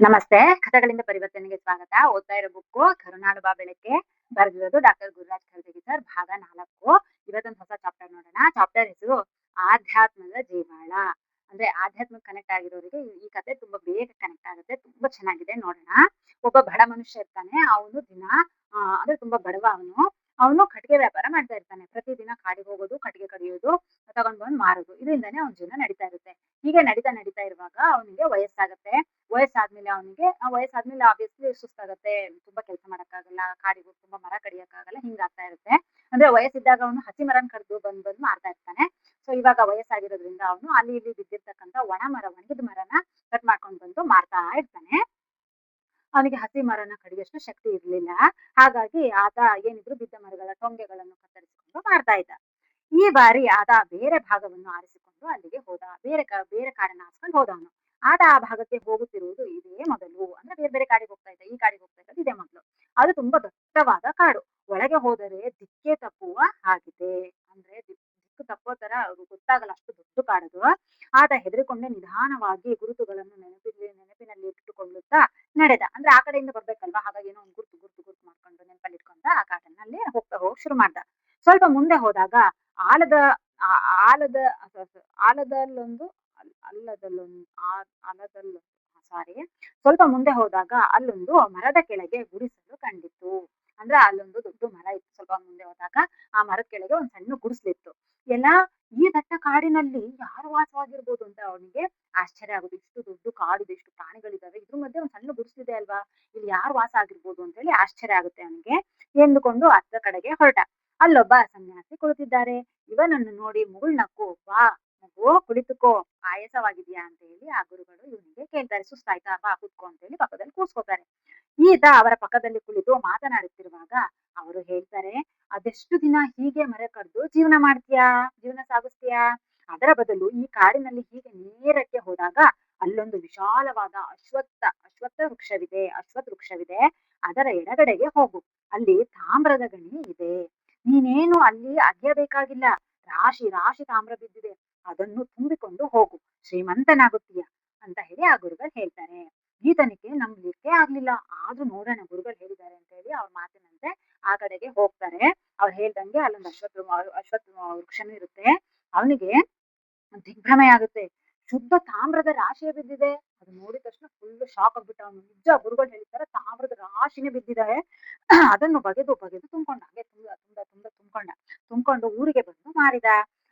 ನಮಸ್ತೆ. ಕಥೆಗಳಿಂದ ಪರಿವರ್ತನೆಗೆ ಸ್ವಾಗತ. ಓದ್ತಾ ಇರೋ ಬುಕ್ಕು ಕರುನಾಳು ಬಾ ಬೆಳಗ್ಗೆ. ಬರೆದಿರೋದು ಡಾಕ್ಟರ್ ಗುರುರಾಜ್ ಕರ್ಜಗಿ ಸರ್. ಭಾಗ 4. ಇವತ್ತೊಂದು ಹೊಸ ಚಾಪ್ಟರ್ ನೋಡೋಣ. ಚಾಪ್ಟರ್ ಹೆಸರು ಆಧ್ಯಾತ್ಮದ ಜೀವಾಳ. ಅಂದ್ರೆ ಆಧ್ಯಾತ್ಮಕ್ಕೆ ಕನೆಕ್ಟ್ ಆಗಿರೋರಿಗೆ ಈ ಕಥೆ ತುಂಬಾ ಬೇಗ ಕನೆಕ್ಟ್ ಆಗುತ್ತೆ. ತುಂಬಾ ಚೆನ್ನಾಗಿದೆ, ನೋಡೋಣ. ಒಬ್ಬ ಬಡ ಮನುಷ್ಯ ಇರ್ತಾನೆ. ಅವನು ದಿನ ಅಂದ್ರೆ ತುಂಬಾ ಬಡವ ಅವನು. ಅವನು ಕಟ್ಟಿಗೆ ವ್ಯಾಪಾರ ಮಾಡ್ತಾ ಇರ್ತಾನೆ. ಪ್ರತಿದಿನ ಕಾಡಿಗೆ ಹೋಗೋದು, ಕಟ್ಟಿಗೆ ಕಡಿಯೋದು, ತಗೊಂಡ್ ಬಂದು ಮಾರೋದು. ಇದರಿಂದಾನೇ ಅವನ ಜೀವನ ನಡೀತಾ ಇರುತ್ತೆ. ಹೀಗೆ ನಡೀತಾ ಇರುವಾಗ ಅವನಿಗೆ ವಯಸ್ಸಾಗುತ್ತೆ. ವಯಸ್ಸಾದ್ಮೇಲೆ ಆಬ್ವಿಯಸ್ಲಿ ಸುಸ್ತಾಗತ್ತೆ. ತುಂಬಾ ಕೆಲಸ ಮಾಡಕ್ಕಾಗಲ್ಲ. ಕಾಡಿಗೆ ಹೋಗಿ ತುಂಬಾ ಮರ ಕಡಿಯಕ್ಕಾಗಲ್ಲ. ಹಿಂಗಾಗ್ತಾ ಇರುತ್ತೆ. ಅಂದ್ರೆ ವಯಸ್ಸಿದ್ದಾಗ ಅವನು ಹಸಿ ಮರನ ಕಡ್ದು ಬಂದು ಮಾರ್ತಾ ಇರ್ತಾನೆ. ಸೊ ಇವಾಗ ವಯಸ್ಸಾಗಿರೋದ್ರಿಂದ ಅವನು ಅಲ್ಲಿ ಇಲ್ಲಿ ಬಿದ್ದಿರ್ತಕ್ಕಂಥ ಒಣಗಿದ ಮರನ ಕಟ್ ಮಾಡ್ಕೊಂಡು ಬಂದು ಮಾರ್ತಾ ಇರ್ತಾನೆ. ಅವನಿಗೆ ಹಸಿ ಮರನ ಕಡಿಯೋಷ್ಟು ಶಕ್ತಿ ಇರ್ಲಿಲ್ಲ. ಹಾಗಾಗಿ ಆತ ಏನಿದ್ರು ಬಿದ್ದ ಮರಗಳ ಟೊಂಗೆಗಳನ್ನು ಕತ್ತರಿಸಿಕೊಂಡು ಮಾರ್ತಾ ಇದ್ದ. ಈ ಬಾರಿ ಆತ ಬೇರೆ ಭಾಗವನ್ನು ಆರಿಸಿಕೊಂಡು ಅಲ್ಲಿಗೆ ಹೋದ. ಬೇರೆ ಕಾಡನ್ನ ಆರಿಸ್ಕೊಂಡು ಹೋದ ಅವನು. ಆತ ಆ ಭಾಗಕ್ಕೆ ಹೋಗುತ್ತಿರುವುದು ಇದೇ ಮೊದಲು. ಅಂದ್ರೆ ಬೇರೆ ಬೇರೆ ಕಾಡಿಗೆ ಹೋಗ್ತಾ ಇದ್ದ. ಈ ಕಾಡಿಗೆ ಹೋಗ್ತಾ ಇರೋದು ಇದೇ ಮೊದಲು. ಅದು ತುಂಬಾ ದಟ್ಟವಾದ ಕಾಡು. ಒಳಗೆ ಹೋದರೆ ದಿಕ್ಕೆ ತಪ್ಪುವ ಹಾಗಿದೆ. ಅಂದ್ರೆ ದಿಕ್ಕು ತಪ್ಪೋ ತರ ಗೊತ್ತಾಗಲ್ಲ, ಅಷ್ಟು ದೊಡ್ಡ ಕಾಡದು. ಆತ ಹೆದರಿಕೊಂಡೇ ನಿಧಾನವಾಗಿ ಗುರುತುಗಳನ್ನು ನೆನಪಿನಲ್ಲಿ ಇಟ್ಟುಕೊಳ್ಳುತ್ತಾ ನಡೆದ. ಅಂದ್ರೆ ಆ ಕಡೆಯಿಂದ ಬರ್ಬೇಕಲ್ವಾ, ಹಾಗಾಗಿ ಏನೋ ಒಂದು ಗುರ್ತು ಮಾಡ್ಕೊಂಡು ನೆನಪಲ್ಲಿ ಇಟ್ಕೊಂಡ ಆ ಕಾಡನ್ನಲ್ಲಿ ಹೋಗಿ ಶುರು ಮಾಡ್ದ. ಸ್ವಲ್ಪ ಮುಂದೆ ಹೋದಾಗ ಆಲದ ಆ- ಆಲದ ಆಲದಲ್ಲೊಂದು ಅಲ್ಲದಲ್ಲೊಂದು ಆಲದಲ್ಲೊಂದು ಸಾರಿ ಸ್ವಲ್ಪ ಮುಂದೆ ಹೋದಾಗ ಅಲ್ಲೊಂದು ಮರದ ಕೆಳಗೆ ಗುಡಿಸಲು ಕಂಡಿತು. ಅಂದ್ರೆ ಅಲ್ಲೊಂದು ದೊಡ್ಡ ಮರ ಇತ್ತು. ಸ್ವಲ್ಪ ಮುಂದೆ ಹೋದಾಗ ಆ ಮರದ ಕೆಳಗೆ ಒಂದ್ ಸಣ್ಣ ಗುಡಿಸ್ಲಿತ್ತು. ಎಲ್ಲ ಈ ದಟ್ಟ ಕಾಡಿನಲ್ಲಿ ಯಾರು ವಾಸವಾಗಿರ್ಬೋದು ಅಂತ ಅವನಿಗೆ ಆಶ್ಚರ್ಯ ಆಗುದು. ಇಷ್ಟು ದೊಡ್ಡ ಕಾಡಿದೆ, ಇಷ್ಟು ಪ್ರಾಣಿಗಳಿದಾವೆ, ಇದ್ರ ಮಧ್ಯೆ ಒಂದ್ ಸಣ್ಣ ಗುಡಿಸ್ಲಿದೆ ಅಲ್ವಾ, ಇಲ್ಲಿ ಯಾರು ವಾಸ ಆಗಿರ್ಬೋದು ಅಂತ ಹೇಳಿ ಆಶ್ಚರ್ಯ ಆಗುತ್ತೆ ಅವನಿಗೆ. ಎಂದುಕೊಂಡು ಅತ್ತ ಕಡೆಗೆ ಹೊರಟ. ಅಲ್ಲೊಬ್ಬ ಸನ್ಯಾಸಿ ಕುಳಿತಿದ್ದಾರೆ. ಇವನನ್ನು ನೋಡಿ ಮುಗುಳ್ನಕ್ಕು, ಬಾ ಮಗು ಕುಳಿತುಕೋ, ಆಯಾಸವಾಗಿದ್ಯಾ ಅಂತ ಹೇಳಿ ಆ ಗುರುಗಳು ಇವನಿಗೆ ಕೇಳ್ತಾರೆ. ಸುಸ್ತಾಯ್ತಾ, ಬಾ ಕುತ್ಕೋ ಅಂತ ಹೇಳಿ ಪಕ್ಕದಲ್ಲಿ ಕೂರ್ಸ್ಕೊತಾರೆ. ಈತ ಅವರ ಪಕ್ಕದಲ್ಲಿ ಕುಳಿತು ಮಾತನಾಡುತ್ತಿರುವಾಗ ಅವರು ಹೇಳ್ತಾರೆ, ಅದೆಷ್ಟು ದಿನ ಹೀಗೆ ಮರ ಕಡ್ದು ಜೀವನ ಸಾಗಿಸ್ತೀಯಾ? ಅದರ ಬದಲು ಈ ಕಾಡಿನಲ್ಲಿ ಹೀಗೆ ನೇರಕ್ಕೆ ಹೋದಾಗ ಅಲ್ಲೊಂದು ವಿಶಾಲವಾದ ಅಶ್ವತ್ಥ ವೃಕ್ಷವಿದೆ. ಅದರ ಎಡಗಡೆಗೆ ಹೋಗು. ಅಲ್ಲಿ ತಾಮ್ರದ ಗಣಿ ಇದೆ. ನೀನೇನು ಅಲ್ಲಿ ಅಗೆಯಬೇಕಾಗಿಲ್ಲ. ರಾಶಿ ರಾಶಿ ತಾಮ್ರ ಬಿದ್ದಿದೆ. ಅದನ್ನು ತುಂಬಿಕೊಂಡು ಹೋಗು, ಶ್ರೀಮಂತನಾಗುತ್ತೀಯ ಅಂತ ಹೇಳಿ ಆ ಗುರುಗಳು ಹೇಳ್ತಾರೆ. ಈತನಿಗೆ ನಂಬಲಿಕ್ಕೆ ಆಗ್ಲಿಲ್ಲ. ಆದ್ರೂ ನೋಡೋಣ ಗುರುಗಳು ಹೇಳಿದ್ದಾರೆ ಅಂತ ಹೇಳಿ ಅವ್ರ ಮಾತಿನಂತೆ ಆ ಕಡೆಗೆ ಹೋಗ್ತಾರೆ. ಅವ್ರು ಹೇಳ್ದಂಗೆ ಅಲ್ಲೊಂದು ಅಶ್ವತ್ಥ ವೃಕ್ಷನೂ ಇರುತ್ತೆ. ಅವನಿಗೆ ದಿಗ್ಭ್ರಮೆ ಆಗುತ್ತೆ. ಶುದ್ಧ ತಾಮ್ರದ ರಾಶಿಯೇ ಬಿದ್ದಿದೆ. ಅದು ನೋಡಿದ ತಕ್ಷಣ ಫುಲ್ ಶಾಕ್ ಆಗ್ಬಿಟ್ಟ ಅವನು. ನಿಜ ಗುರುಗಳು ಹೇಳಿದ್ದಾರೆ, ತಾಮ್ರದ ರಾಶಿನೇ ಬಿದ್ದಿದೆ. ಅದನ್ನು ಬಗೆದು ತುಂಬಿಕೊಂಡ. ಹಾಗೆ ತುಂಬಿಕೊಂಡು ಊರಿಗೆ ಬಂದು ಮಾರಿದ.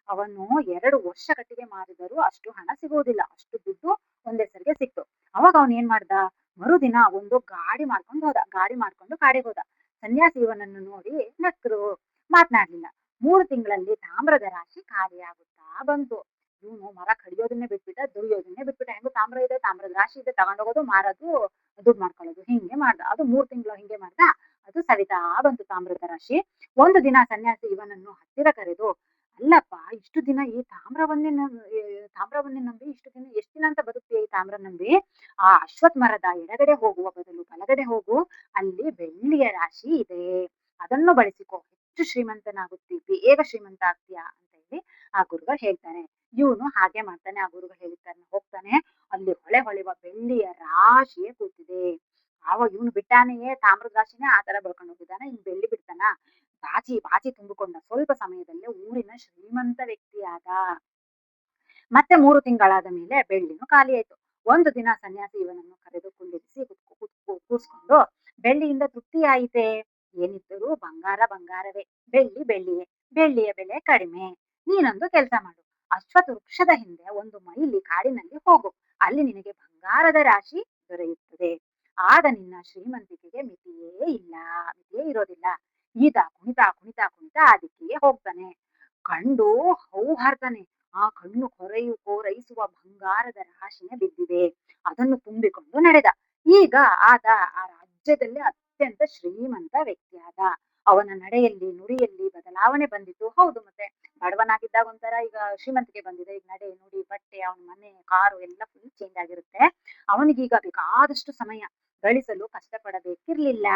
ಅವನು 2 ವರ್ಷ ಕಟ್ಟಿಗೆ ಮಾರಿದರೂ ಅಷ್ಟು ಹಣ ಸಿಗುವುದಿಲ್ಲ. ಅಷ್ಟು ದುಡ್ಡು ಒಂದೇ ಸರಿಗೆ ಸಿಕ್ತು. ಅವಾಗ ಅವನ್ ಏನ್ ಮಾಡ್ದ, ಮರುದಿನ ಒಂದು ಗಾಡಿ ಮಾಡ್ಕೊಂಡು ಕಾಡಿಗೆ ಹೋದ. ಸನ್ಯಾಸಿ ಇವನನ್ನು ನೋಡಿ ನಕ್ಕರು, ಮಾತನಾಡ್ಲಿಲ್ಲ. 3 ತಿಂಗಳಲ್ಲಿ ತಾಮ್ರದ ರಾಶಿ ಖಾಲಿಯಾಗುತ್ತಾ ಬಂತು. ಇವನು ಮರ ಕಡಿಯೋದನ್ನೇ ಬಿಟ್ಬಿಟ್ಟ, ದುಡಿಯೋದನ್ನೇ ಬಿಟ್ಬಿಟ್ಟ. ಹೆಂಗು ತಾಮ್ರ ಇದೆ, ತಾಮ್ರದ ರಾಶಿ ಇದೆ, ತಗೊಂಡೋಗೋದು, ಮಾರೋದು, ದುಡ್ಡು ಮಾಡ್ಕೊಳ್ಳೋದು, ಹಿಂಗೆ ಮಾಡ್ದ. ಅದು 3 ತಿಂಗಳು ಹಿಂಗೆ ಮಾಡ್ದ. ಅದು ಸವಿತಾ ಬಂತು ತಾಮ್ರದ ರಾಶಿ. ಒಂದು ದಿನ ಸನ್ಯಾಸಿ ಇವನನ್ನು ಹತ್ತಿರ ಕರೆದು, ಅಲ್ಲಪ್ಪ, ಇಷ್ಟು ದಿನ ಈ ತಾಮ್ರವನ್ನೇ ನಂಬಿ ಇಷ್ಟು ದಿನ ಎಷ್ಟು ದಿನ ಅಂತ ಬದುಕ್ತೀಯ ಈ ತಾಮ್ರ ನಂಬಿ? ಆ ಅಶ್ವತ್ಥ ಮರದ ಎಡಗಡೆ ಹೋಗುವ ಬದಲು ಬಲಗಡೆ ಹೋಗು. ಅಲ್ಲಿ ಬೆಳ್ಳಿಯ ರಾಶಿ ಇದೆ. ಅದನ್ನು ಬಳಸಿಕೋ, ಹೆಚ್ಚು ಬೇಗ ಶ್ರೀಮಂತ ಆಗ್ತೀಯಾ ಅಂತ ಹೇಳಿ ಆ ಗುರುಗಳು ಹೇಳ್ತಾನೆ. ಇವನು ಹಾಗೆ ಮಾಡ್ತಾನೆ. ಆ ಗುರುಗಳು ಹೇಳಿರ್ತಾನೆ, ಹೋಗ್ತಾನೆ. ಅಲ್ಲಿ ಹೊಳೆವ ಬೆಳ್ಳಿಯ ರಾಶಿಯೇ ಕೂತಿದೆ. ಆವಾಗ ಇವನು ಬಿಟ್ಟಾನೆಯೇ ತಾಮ್ರದ ರಾಶಿನೇ ಆ ತರ ಬೆಳ್ಕೊಂಡು ಹೋಗಿದ್ದಾನೆ. ಇನ್ ಬೆಳ್ಳಿ ಬಿಡ್ತಾನ? ಬಾಚಿ ತುಂಬಿಕೊಂಡ. ಸ್ವಲ್ಪ ಸಮಯದಲ್ಲೇ ಊರಿನ ಶ್ರೀಮಂತ ವ್ಯಕ್ತಿಯಾದ. ಮತ್ತೆ 3 ತಿಂಗಳಾದ ಮೇಲೆ ಬೆಳ್ಳಿನೂ ಖಾಲಿ ಆಯ್ತು. ಒಂದು ದಿನ ಸನ್ಯಾಸಿ ಇವನನ್ನು ಕರೆದು ಕುಳ್ಳಿರಿಸಿ ಕೂರ್ಸ್ಕೊಂಡು, ಬೆಳ್ಳಿಯಿಂದ ತೃಪ್ತಿಯಾಯಿತೆ? ಏನಿದ್ದರೂ ಬಂಗಾರವೇ, ಬೆಳ್ಳಿಯೇ. ಬೆಳ್ಳಿಯ ಬೆಲೆ ಕಡಿಮೆ. ನೀನೊಂದು ಕೆಲಸ ಮಾಡು. ಅಶ್ವತ್ಥ ವೃಕ್ಷದ ಹಿಂದೆ 1 ಮೈಲಿ ಕಾಡಿನಲ್ಲಿ ಹೋಗು. ಅಲ್ಲಿ ನಿನಗೆ ಬಂಗಾರದ ರಾಶಿ ದೊರೆಯುತ್ತದೆ. ಆಗ ನಿನ್ನ ಶ್ರೀಮಂತಿಕೆಗೆ ಮಿತಿಯೇ ಇರೋದಿಲ್ಲ. ಈತ ಕುಣಿತಾ ಆ ದಿಕ್ಕಿಗೆ ಹೋಗ್ತಾನೆ. ಕಂಡು ಹೌಹಾರ್ತಾನೆ. ಆ ಕಣ್ಣು ಕೋರೈಸುವ ಬಂಗಾರದ ರಾಶಿನೇ ಬಿದ್ದಿದೆ. ಅದನ್ನು ತುಂಬಿಕೊಂಡು ನಡೆದ. ಈಗ ಆತ ಆ ರಾಜ್ಯದಲ್ಲಿ ಅತ್ಯಂತ ಶ್ರೀಮಂತ ವ್ಯಕ್ತಿಯಾದ. ಅವನ ನಡೆಯಲ್ಲಿ ನುಡಿಯಲ್ಲಿ ಬದಲಾವಣೆ ಬಂದಿತು. ಹೌದು, ಮತ್ತೆ ಬಡವನಾಗಿದ್ದಾಗ ಒಂಥರ, ಈಗ ಶ್ರೀಮಂತಿಕೆ ಬಂದಿದೆ. ಈಗ ನಡೆ ನುಡಿ ಬಟ್ಟೆ, ಅವನ ಮನೆ ಕಾರು ಎಲ್ಲ ಫುಲ್ ಚೇಂಜ್ ಆಗಿರುತ್ತೆ. ಅವನಿಗೀಗ ಬೇಕಾದಷ್ಟು ಸಮಯ ಗಳಿಸಲು ಕಷ್ಟಪಡಬೇಕಿರ್ಲಿಲ್ಲ.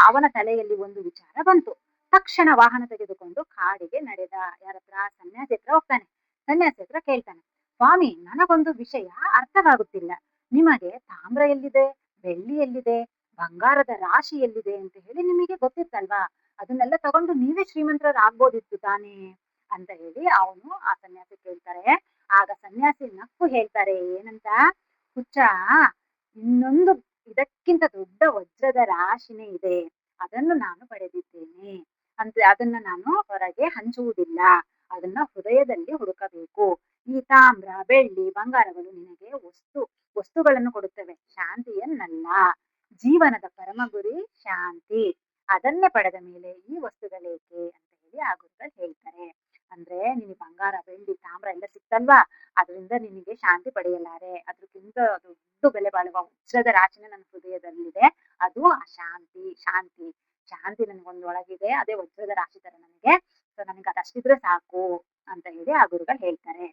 ಅವನ ತಲೆಯಲ್ಲಿ ಒಂದು ವಿಚಾರ ಬಂತು. ತಕ್ಷಣ ವಾಹನ ತೆಗೆದುಕೊಂಡು ಕಾಡಿಗೆ ನಡೆದ. ಯಾರತ್ರ? ಸನ್ಯಾಸಿ ಹತ್ರ ಹೋಗ್ತಾನೆ. ಸನ್ಯಾಸಿ ಹತ್ರ ಕೇಳ್ತಾನೆ, ಸ್ವಾಮಿ, ನನಗೊಂದು ವಿಷಯ ಅರ್ಥವಾಗುತ್ತಿಲ್ಲ. ನಿಮಗೆ ತಾಮ್ರ ಎಲ್ಲಿದೆ, ಬೆಳ್ಳಿ ಎಲ್ಲಿದೆ, ಬಂಗಾರದ ರಾಶಿ ಎಲ್ಲಿದೆ ಅಂತ ಹೇಳಿ ನಿಮಗೆ ಗೊತ್ತಿತ್ತಲ್ವಾ? ಅದನ್ನೆಲ್ಲ ತಗೊಂಡು ನೀವೇ ಶ್ರೀಮಂತರಾಗ್ಬೋದಿತ್ತು ತಾನೇ ಅಂತ ಹೇಳಿ ಅವನು ಆ ಸನ್ಯಾಸಿ ಕೇಳ್ತಾರೆ. ಆಗ ಸನ್ಯಾಸಿ ನಕ್ಕು ಹೇಳ್ತಾರೆ ಏನಂತ, ಹುಚ್ಚ, ಇನ್ನೊಂದು ಇದಕ್ಕಿಂತ ದೊಡ್ಡ ವಜ್ರದ ರಾಶಿನೇ ಇದೆ. ಅದನ್ನು ನಾನು ಪಡೆದಿದ್ದೇನೆ. ಅದನ್ನ ನಾನು ಹೊರಗೆ ಹಂಚುವುದಿಲ್ಲ. ಅದನ್ನ ಹೃದಯದಲ್ಲಿ ಹುಡುಕಬೇಕು. ಈ ತಾಮ್ರ, ಬೆಳ್ಳಿ, ಬಂಗಾರಗಳು ನಿನಗೆ ವಸ್ತುಗಳನ್ನು ಕೊಡುತ್ತವೆ, ಶಾಂತಿಯನ್ನಲ್ಲ. ಜೀವನದ ಪರಮ ಗುರಿ ಶಾಂತಿ. ಅದನ್ನೇ ಪಡೆದ ಮೇಲೆ ಈ ವಸ್ತುಗಳೇಕೆ ಅಂತ ಹೇಳಿ ಆ ಗುರುಗಳು ಹೇಳ್ತಾರೆ. ಅಂದ್ರೆ ನಿನಗೆ ಬಂಗಾರ, ಬೆಳ್ಳಿ, ತಾಮ್ರ ಎಲ್ಲ ಸಿಕ್ತಲ್ವಾ, ಅದರಿಂದ ನಿನಗೆ ಶಾಂತಿ ಪಡೆಯಲಾರೆ. ಅದಕ್ಕಿಂತ ದೊಡ್ಡ ಬೆಲೆ ಬಾಳುವ ವಜ್ರದ ರಾಶಿನೇ ನನ್ನ ಹೃದಯದಲ್ಲಿದೆ. ಅದು ಆ ಶಾಂತಿ. ಶಾಂತಿ ಶಾಂತಿ ನನ್ಗೊಂದು ಒಳಗಿದೆ, ಅದೇ ವಜ್ರದ ರಾಶಿ ತರ ನನಗೆ. ಸೊ ನನಗೆ ಅದಷ್ಟಿದ್ರೆ ಸಾಕು ಅಂತ ಹೇಳಿ ಆ ಗುರುಗಳು ಹೇಳ್ತಾರೆ.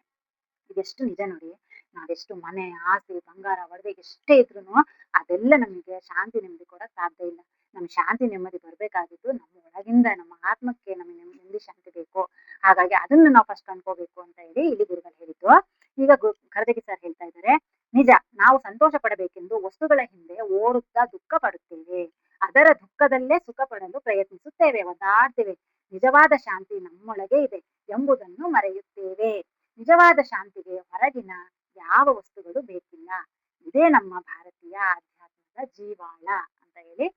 ಇದೆಷ್ಟು ನಿಜ ನೋಡಿ. ನಾವೆಷ್ಟು ಮನೆ, ಆಸ್ತಿ, ಬಂಗಾರ, ಒಡವೆ ಎಷ್ಟೇ ಇದ್ರುನು ಅದೆಲ್ಲ ನಮಗೆ ಶಾಂತಿ ನೆಮ್ಮದಿ ಕೊಡಕ್ ಸಾಧ್ಯ ಇಲ್ಲ. ನಮ್ಗೆ ಶಾಂತಿ ನೆಮ್ಮದಿ ಬರ್ಬೇಕಾಗಿದ್ದು ನಮ್ಮ ಒಳಗಿಂದ, ನಮ್ಮ ಆತ್ಮಕ್ಕೆ ನಮಗೆ ನೆಮ್ಮದಿ ಶಾಂತಿ ಬೇಕು. ಹಾಗಾಗಿ ಅದನ್ನು ನಾವು ಫಸ್ಟ್ ಅನ್ಕೋಬೇಕು ಅಂತ ಹೇಳಿ ಇಲ್ಲಿ ಗುರುಗಳು ಹೇಳಿದ್ದು. ಈಗ ಖರದಗಿ ಸರ್ ಹೇಳ್ತಾ ಇದ್ದಾರೆ, ನಿಜ, ನಾವು ಸಂತೋಷ ಪಡಬೇಕೆಂದು ವಸ್ತುಗಳ ಹಿಂದೆ ಓಡುತ್ತಾ ದುಃಖ ಪಡುತ್ತೇವೆ. ಅದರ ದುಃಖದಲ್ಲೇ ಸುಖ ಪಡಲು ಪ್ರಯತ್ನಿಸುತ್ತೇವೆ, ಒದ್ದಾಡ್ತೇವೆ. ನಿಜವಾದ ಶಾಂತಿ ನಮ್ಮೊಳಗೆ ಇದೆ ಎಂಬುದನ್ನು ಮರೆಯುತ್ತೇವೆ. ನಿಜವಾದ ಶಾಂತಿಗೆ ಹೊರಗಿನ ಯಾವ ವಸ್ತುಗಳು ಬೇಕಿಲ್ಲ. ಇದೇ ನಮ್ಮ ಭಾರತೀಯ ಆಧ್ಯಾತ್ಮದ ಜೀವಾಳ ಅಂತ ಹೇಳಿ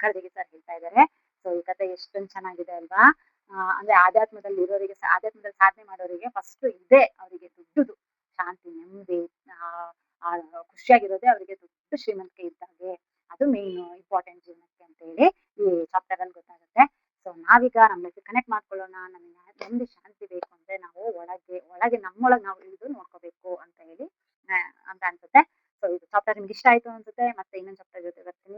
ಖರದಗಿ ಸರ್ ಹೇಳ್ತಾ ಇದ್ದಾರೆ. ಸೊ ಈ ಕಥೆ ಎಷ್ಟೊಂದು ಚೆನ್ನಾಗಿದೆ ಅಲ್ವಾ? ಅಂದ್ರೆ ಆಧ್ಯಾತ್ಮದಲ್ಲಿ ಇರೋರಿಗೆ, ಆಧ್ಯಾತ್ಮದಲ್ಲಿ ಸಾಧನೆ ಮಾಡೋರಿಗೆ ಫಸ್ಟ್ ಇದೆ ಅವರಿಗೆ ದುಡ್ಡುದು ಶಾಂತಿ, ನೆಮ್ಮದಿ, ಆ ಖುಷಿಯಾಗಿರೋದೇ ಅವರಿಗೆ ದೊಡ್ಡ ಶ್ರೀಮಂತಿಕೆ ಇದ್ದಾಗೆ. ಅದು ಮೇನ್ ಇಂಪಾರ್ಟೆಂಟ್ ಜೀವನಕ್ಕೆ ಅಂತ ಹೇಳಿ ಈ ಚಾಪ್ಟರ್ ಅಲ್ಲಿ ಗೊತ್ತಾಗುತ್ತೆ. ಸೊ ನಾವೀಗ ನಮ್ಮ ಲೈಫ್ ಕನೆಕ್ಟ್ ಮಾಡ್ಕೊಳ್ಳೋಣ. ನಮಗೆ ನೆಮ್ಮದಿ ಶಾಂತಿ ಬೇಕು ಅಂದ್ರೆ ನಾವು ಒಳಗೆ ನಮ್ಮೊಳಗೆ ನಾವು ಇಳಿದು ನೋಡ್ಕೋಬೇಕು ಅಂತ ಹೇಳಿ ಅಂತ ಅನ್ಸುತ್ತೆ. ಸೊ ಇದು ಚಾಪ್ಟರ್ ನಿಮ್ಗೆ ಇಷ್ಟ ಆಯ್ತು ಅನ್ಸುತ್ತೆ. ಮತ್ತೆ ಇನ್ನೊಂದು ಚಾಪ್ಟರ್ ಜೊತೆ ಬರ್ತೀನಿ.